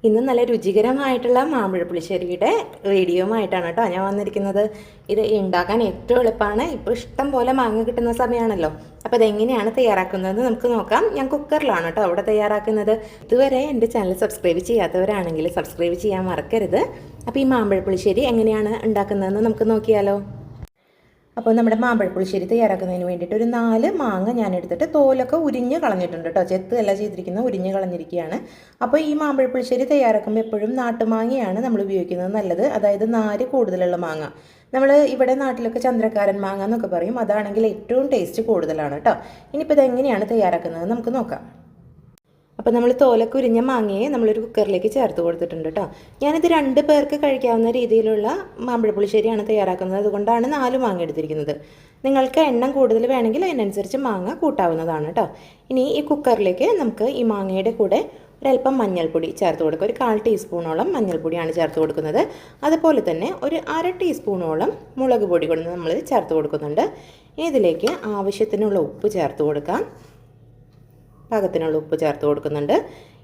ഇന്ന് നല്ല രുചികരമായിട്ടുള്ള മാമ്പഴ പുളിശ്ശേരിയുടെ വീഡിയോയുമായിട്ടാണ് കേട്ടോ ഞാൻ വന്നിരിക്കുന്നത്. ഇത് ഉണ്ടാക്കാൻ ഏറ്റവും എളുപ്പമാണ്. ഇപ്പോൾ ഇഷ്ടം പോലെ മാങ്ങ കിട്ടുന്ന സമയമാണല്ലോ. അപ്പോൾ ഇതെങ്ങനെയാണ് തയ്യാറാക്കുന്നത് നമുക്ക് നോക്കാം. ഞാൻ കുക്കറിലാണ് കേട്ടോ അവിടെ തയ്യാറാക്കുന്നത്. ഇതുവരെ എൻ്റെ ചാനൽ സബ്സ്ക്രൈബ് ചെയ്യാത്തവരാണെങ്കിൽ സബ്സ്ക്രൈബ് ചെയ്യാൻ മറക്കരുത്. അപ്പോൾ ഈ മാമ്പഴ പുളിശ്ശേരി എങ്ങനെയാണ് ഉണ്ടാക്കുന്നതെന്ന് നമുക്ക് നോക്കിയാലോ. അപ്പോൾ നമ്മുടെ മാമ്പഴ പുളിശ്ശേരി തയ്യാറാക്കുന്നതിന് വേണ്ടിയിട്ട് ഒരു 4 മാങ്ങ ഞാൻ എടുത്തിട്ട് തോലൊക്കെ ഉരിഞ്ഞ് കളഞ്ഞിട്ടുണ്ട് കേട്ടോ. ചെത്ത് അല്ല ചെയ്തിരിക്കുന്നത്, ഉരിഞ്ഞ് കളഞ്ഞിരിക്കുകയാണ്. അപ്പോൾ ഈ മാമ്പഴ പുളിശ്ശേരി തയ്യാറാക്കുമ്പോൾ എപ്പോഴും നാട്ടുമാങ്ങയാണ് നമ്മൾ ഉപയോഗിക്കുന്നത് നല്ലത്. അതായത് നാര് കൂടുതലുള്ള മാങ്ങ. നമ്മൾ ഇവിടെ നാട്ടിലൊക്കെ ചന്ദ്രക്കാരൻ മാങ്ങ എന്നൊക്കെ പറയും. അതാണെങ്കിൽ ഏറ്റവും ടേസ്റ്റ് കൂടുതലാണ് കേട്ടോ. ഇനിയിപ്പോൾ ഇതെങ്ങനെയാണ് തയ്യാറാക്കുന്നത് നമുക്ക് നോക്കാം. അപ്പോൾ നമ്മൾ തോലൊക്കെ ഉരിഞ്ഞ മാങ്ങയെ നമ്മളൊരു കുക്കറിലേക്ക് ചേർത്ത് കൊടുത്തിട്ടുണ്ട് കേട്ടോ. ഞാനിത് 2 പേർക്ക് കഴിക്കാവുന്ന രീതിയിലുള്ള മാമ്പഴ പുളിശ്ശേരിയാണ് തയ്യാറാക്കുന്നത്. അതുകൊണ്ടാണ് 4 മാങ്ങ എടുത്തിരിക്കുന്നത്. നിങ്ങൾക്ക് എണ്ണം കൂടുതൽ വേണമെങ്കിൽ അതിനനുസരിച്ച് മാങ്ങ കൂട്ടാവുന്നതാണ് കേട്ടോ. ഇനി ഈ കുക്കറിലേക്ക് നമുക്ക് ഈ മാങ്ങയുടെ കൂടെ ഒരല്പം മഞ്ഞൾപ്പൊടി ചേർത്ത് കൊടുക്കുക. ഒരു 1/4 ടീസ്പൂണോളം മഞ്ഞൾപ്പൊടിയാണ് ചേർത്ത് കൊടുക്കുന്നത്. അതുപോലെ തന്നെ ഒരു 1/2 ടീസ്പൂണോളം മുളക് പൊടി കൊണ്ട് നമ്മൾ ചേർത്ത് കൊടുക്കുന്നുണ്ട്. ഇനി ഇതിലേക്ക് ആവശ്യത്തിനുള്ള ഉപ്പ് ചേർത്ത് കൊടുക്കാം. പാകത്തിനുള്ള ഉപ്പ് ചേർത്ത് കൊടുക്കുന്നുണ്ട്.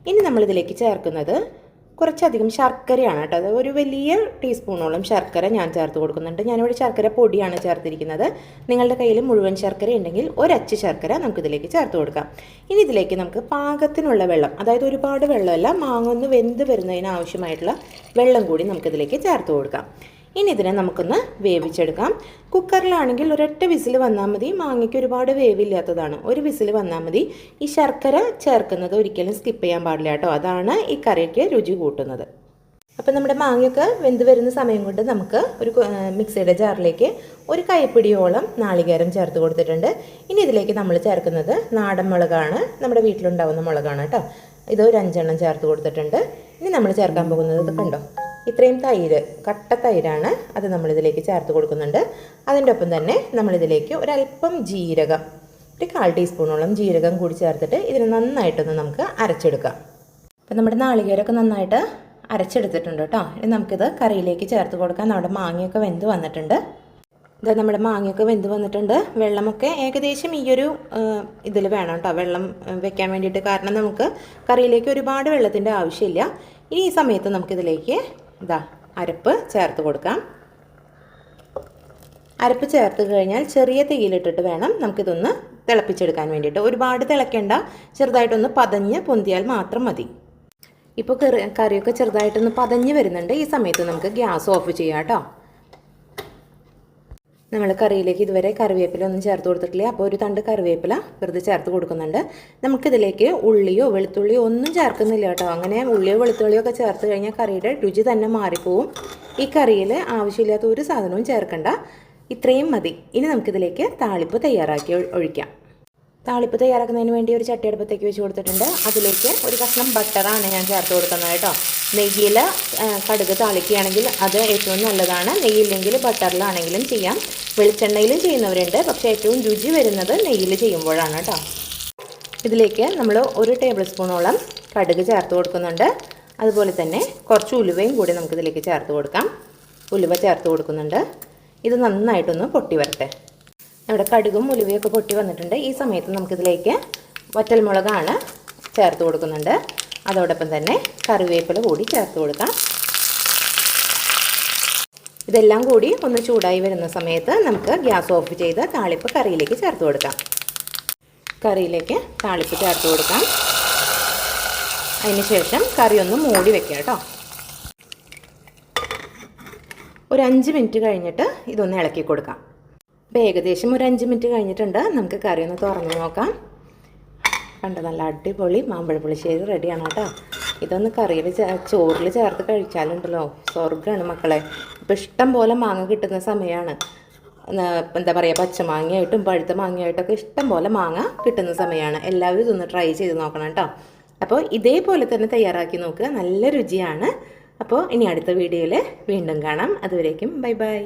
ഇനി നമ്മളിതിലേക്ക് ചേർക്കുന്നത് കുറച്ചധികം ശർക്കരയാണ് കേട്ടോ. അത് ഒരു വലിയ ടീസ്പൂണോളം ശർക്കര ഞാൻ ചേർത്ത് കൊടുക്കുന്നുണ്ട്. ഞാനിവിടെ ശർക്കര പൊടിയാണ് ചേർത്തിരിക്കുന്നത്. നിങ്ങളുടെ കയ്യിൽ മുഴുവൻ ശർക്കര ഉണ്ടെങ്കിൽ ഒരച്ച് ശർക്കര നമുക്കിതിലേക്ക് ചേർത്ത് കൊടുക്കാം. ഇനി ഇതിലേക്ക് നമുക്ക് പാകത്തിനുള്ള വെള്ളം, അതായത് ഒരുപാട് വെള്ളമല്ല, മാങ്ങ ഒന്ന് വെന്ത് വരുന്നതിന് ആവശ്യമായിട്ടുള്ള വെള്ളം കൂടി നമുക്കിതിലേക്ക് ചേർത്ത് കൊടുക്കാം. ഇനി ഇതിനെ നമുക്കൊന്ന് വേവിച്ചെടുക്കാം. കുക്കറിലാണെങ്കിൽ ഒരൊറ്റ വിസിൽ വന്നാൽ മതി. മാങ്ങയ്ക്ക് ഒരുപാട് വേവില്ലാത്തതാണ്. ഒരു വിസിൽ വന്നാൽ മതി. ഈ ശർക്കര ചേർക്കുന്നത് ഒരിക്കലും സ്കിപ്പ് ചെയ്യാൻ പാടില്ല കേട്ടോ. അതാണ് ഈ കറിക്ക് രുചി കൂട്ടുന്നത്. അപ്പോൾ നമ്മുടെ മാങ്ങയൊക്കെ വെന്ത് വരുന്ന സമയം കൊണ്ട് നമുക്ക് ഒരു മിക്സിയുടെ ജാറിലേക്ക് ഒരു കൈപ്പിടിയോളം നാളികേരം ചേർത്ത് കൊടുത്തിട്ടുണ്ട്. ഇനി ഇതിലേക്ക് നമ്മൾ ചേർക്കുന്നത് നാടൻ മുളകാണ്. നമ്മുടെ വീട്ടിലുണ്ടാവുന്ന മുളകാണ് കേട്ടോ. ഇത് ഒരു 5 എണ്ണം ചേർത്ത് കൊടുത്തിട്ടുണ്ട്. ഇനി നമ്മൾ ചേർക്കാൻ പോകുന്നത് ഇത് കണ്ടോ, ഇത്രയും തൈര്, കട്ട തൈരാണ്. അത് നമ്മളിതിലേക്ക് ചേർത്ത് കൊടുക്കുന്നുണ്ട്. അതിൻ്റെ ഒപ്പം തന്നെ നമ്മളിതിലേക്ക് ഒരല്പം ജീരകം, ഒരു 1/4 ടീസ്പൂണോളം ജീരകം കൂടി ചേർത്തിട്ട് ഇതിന് നന്നായിട്ടൊന്ന് നമുക്ക് അരച്ചെടുക്കാം. അപ്പം നമ്മുടെ നാളികേരമൊക്കെ നന്നായിട്ട് അരച്ചെടുത്തിട്ടുണ്ട് കേട്ടോ. ഇനി നമുക്കിത് കറിയിലേക്ക് ചേർത്ത് കൊടുക്കാം. നമ്മുടെ മാങ്ങയൊക്കെ വെന്ത് വന്നിട്ടുണ്ട്. ഇത് നമ്മുടെ മാങ്ങയൊക്കെ വെന്ത് വന്നിട്ടുണ്ട്. വെള്ളമൊക്കെ ഏകദേശം ഈ ഒരു ഇതിൽ വേണം കേട്ടോ വെള്ളം വെക്കാൻ വേണ്ടിയിട്ട്. കാരണം നമുക്ക് കറിയിലേക്ക് ഒരുപാട് വെള്ളത്തിൻ്റെ ആവശ്യമില്ല. ഇനി ഈ സമയത്ത് നമുക്കിതിലേക്ക് അരപ്പ് ചേർത്ത് കൊടുക്കാം. അരപ്പ് ചേർത്ത് കഴിഞ്ഞാൽ ചെറിയ തീയിലിട്ടിട്ട് വേണം നമുക്കിതൊന്ന് തിളപ്പിച്ചെടുക്കാൻ വേണ്ടിയിട്ട്. ഒരുപാട് തിളയ്ക്കേണ്ട, ചെറുതായിട്ടൊന്ന് പതഞ്ഞ് പൊന്തിയാൽ മാത്രം മതി. ഇപ്പോൾ കറിയൊക്കെ ചെറുതായിട്ടൊന്ന് പതഞ്ഞ് വരുന്നുണ്ട്. ഈ സമയത്ത് നമുക്ക് ഗ്യാസ് ഓഫ് ചെയ്യാം കേട്ടോ. നമ്മൾ കറിയിലേക്ക് ഇതുവരെ കറിവേപ്പില ഒന്നും ചേർത്ത് കൊടുത്തിട്ടില്ല. അപ്പോൾ ഒരു തണ്ട് കറിവേപ്പില വെറുതെ ചേർത്ത് കൊടുക്കുന്നുണ്ട്. നമുക്കിതിലേക്ക് ഉള്ളിയോ വെളുത്തുള്ളിയോ ഒന്നും ചേർക്കുന്നില്ല കേട്ടോ. അങ്ങനെ ഉള്ളിയോ വെളുത്തുള്ളിയോ ഒക്കെ ചേർത്ത് കഴിഞ്ഞാൽ കറിയുടെ രുചി തന്നെ മാറിപ്പോവും. ഈ കറിയിൽ ആവശ്യമില്ലാത്ത ഒരു സാധനവും ചേർക്കണ്ട. ഇത്രയും മതി. ഇനി നമുക്കിതിലേക്ക് താളിപ്പ് തയ്യാറാക്കി ഒഴിക്കാം. താളിപ്പ് തയ്യാറാക്കുന്നതിന് വേണ്ടി ഒരു ചട്ടി അടുപ്പത്തേക്ക് വെച്ച് കൊടുത്തിട്ടുണ്ട്. അതിലേക്ക് ഒരു കഷ്ണം ബട്ടറാണ് ഞാൻ ചേർത്ത് കൊടുക്കുന്നത് കേട്ടോ. നെയ്യിൽ കടുക് താളിക്കുകയാണെങ്കിൽ അത് ഏറ്റവും നല്ലതാണ്. നെയ്യില്ലെങ്കിൽ ബട്ടറിലാണെങ്കിലും ചെയ്യാം. വെളിച്ചെണ്ണയിലും ചെയ്യുന്നവരുണ്ട്. പക്ഷേ ഏറ്റവും രുചി വരുന്നത് നെയ്യിൽ ചെയ്യുമ്പോഴാണ് കേട്ടോ. ഇതിലേക്ക് നമ്മൾ 1 ടേബിൾ സ്പൂണോളം കടുക് ചേർത്ത് കൊടുക്കുന്നുണ്ട്. അതുപോലെ തന്നെ കുറച്ച് ഉലുവയും കൂടി നമുക്കിതിലേക്ക് ചേർത്ത് കൊടുക്കാം. ഉലുവ ചേർത്ത് കൊടുക്കുന്നുണ്ട്. ഇത് നന്നായിട്ടൊന്ന് പൊട്ടി വരട്ടെ. നമ്മുടെ കടുകും ഉലുവയൊക്കെ പൊട്ടി വന്നിട്ടുണ്ട്. ഈ സമയത്ത് നമുക്കിതിലേക്ക് വറ്റൽമുളകാണ് ചേർത്ത് കൊടുക്കുന്നുണ്ട്. അതോടൊപ്പം തന്നെ കറിവേപ്പില കൂടി ചേർത്ത് കൊടുക്കാം. ഇതെല്ലാം കൂടി ഒന്ന് ചൂടായി വരുന്ന സമയത്ത് നമുക്ക് ഗ്യാസ് ഓഫ് ചെയ്ത് താളിപ്പ് കറിയിലേക്ക് ചേർത്ത് കൊടുക്കാം. കറിയിലേക്ക് താളിപ്പ് ചേർത്ത് കൊടുക്കാം. അതിന് ശേഷം കറി ഒന്ന് മൂടി വെക്കാം കേട്ടോ. ഒരു 5 മിനിറ്റ് കഴിഞ്ഞിട്ട് ഇതൊന്ന് ഇളക്കി കൊടുക്കാം. ഇപ്പോൾ ഏകദേശം ഒരു 5 മിനിറ്റ് കഴിഞ്ഞിട്ടുണ്ട്. നമുക്ക് കറി ഒന്ന് തുറന്ന് നോക്കാം. കണ്ടോ, നല്ല അടിപൊളി മാമ്പഴ പുളിശ്ശേരി റെഡിയാണ് കേട്ടോ. ഇതൊന്ന് കറിയിൽ ചോറിൽ ചേർത്ത് കഴിച്ചാലുണ്ടല്ലോ സ്വർഗ്ഗമാണ് മക്കളെ. ഇപ്പോൾ ഇഷ്ടം പോലെ മാങ്ങ കിട്ടുന്ന സമയമാണ്. എന്താ പറയുക, പച്ചമാങ്ങയായിട്ടും പഴുത്ത മാങ്ങയായിട്ടൊക്കെ ഇഷ്ടം പോലെ മാങ്ങ കിട്ടുന്ന സമയമാണ്. എല്ലാവരും ഇതൊന്ന് ട്രൈ ചെയ്ത് നോക്കണം കേട്ടോ. അപ്പോൾ ഇതേപോലെ തന്നെ തയ്യാറാക്കി നോക്കുക. നല്ല രുചിയാണ്. അപ്പോൾ ഇനി അടുത്ത വീഡിയോയിൽ വീണ്ടും കാണാം. അതുവരേക്കും ബൈ ബൈ.